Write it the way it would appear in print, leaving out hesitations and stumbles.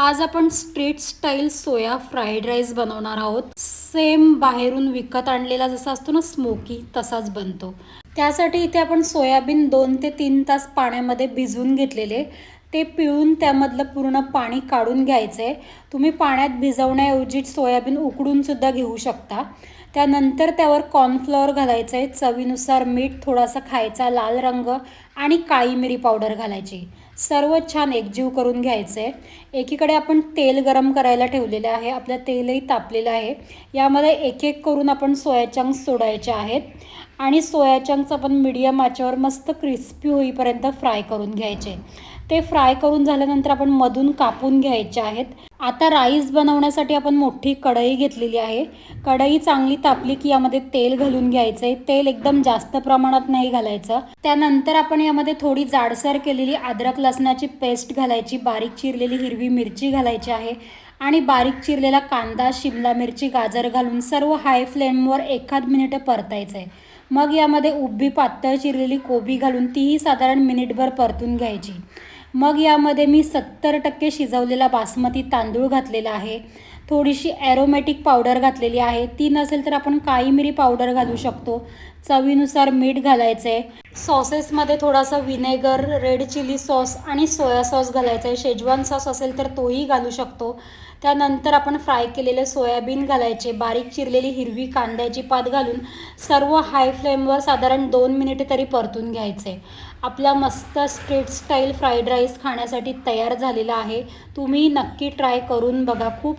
आज आपण street style सोया fried rice बनवणार आहोत. सेम बाहेरून विकत आणलेला जसा असतो ना स्मोकी, तसाच बनतो. त्यासाठी इथे आपण सोयाबीन 2 ते 3 तास पाण्यामध्ये भिजवून घेतलेले, ते पिळून त्यामधलं पूर्ण पाणी काढून घ्यायचं आहे. तुम्ही पाण्यात भिजवण्याऐवजी सोयाबीन उकडून सुद्धा घेऊ शकता. त्यानंतर त्यावर कॉर्नफ्लॉवर घालायचं आहे, चवीनुसार मीठ, थोडासा खायचा लाल रंग आणि काळी मिरी पावडर घालायची. सर्व छान एकजीव करून घ्यायचं आहे. एकीकडे आपण तेल गरम करायला ठेवलेलं आहे. आपलं तेलही तापलेलं आहे. यामध्ये एक एक करून आपण सोया चंक्स सोडायचे आहेत आणि सोया चंक्स आपण मीडियम आचेवर मस्त क्रिस्पी होईपर्यंत फ्राय करून घ्यायचे. ते फ्राय करून झाल्यानंतर आपण मधून कापून घ्यायचे आहेत. आता राईस बनवण्यासाठी आपण मोठी कढई घेतलेली आहे. कढई चांगली तापली की यामध्ये तेल घालून घ्यायचं आहे. तेल एकदम जास्त प्रमाणात नाही घालायचं. त्यानंतर आपण यामध्ये थोडी जाडसर केलेली अद्रक लसणाची पेस्ट घालायची, बारीक चिरलेली हिरवी मिरची घालायची आहे आणि बारीक चिरलेला कांदा, शिमला मिरची, गाजर घालून सर्व हाय फ्लेमवर 1 मिनिट परतायचं आहे. मग यामध्ये उभी पातळ चिरलेली कोबी घालून तीही साधारण मिनिटभर परतून घ्यायची. मग यामध्ये मी 70% शिजवलेला बासमती तांदूळ घातलेला आहे. थोडीशी ॲरोमॅटिक पावडर घातलेली आहे. ती नसेल तर आपण काळी मिरी पावडर घालू शकतो. चवीनुसार मीठ घालायचं आहे. सॉसेसमध्ये थोडासा व्हिनेगर, रेड चिली सॉस आणि सोया सॉस घालायचा आहे. शेजवान सॉस असेल तर तोही घालू शकतो. त्यानंतर आपण फ्राय केलेले सोयाबीन घालायचे, बारीक चिरलेली हिरवी कांद्याची पात घालून सर्व हाय फ्लेमवर साधारण 2 मिनिटे तरी परतून घ्यायचे. आपला मस्त स्ट्रीट स्टाईल फ्राईड राईस खाण्यासाठी तयार झालेला आहे. तुम्ही नक्की ट्राय करून बघा. खूप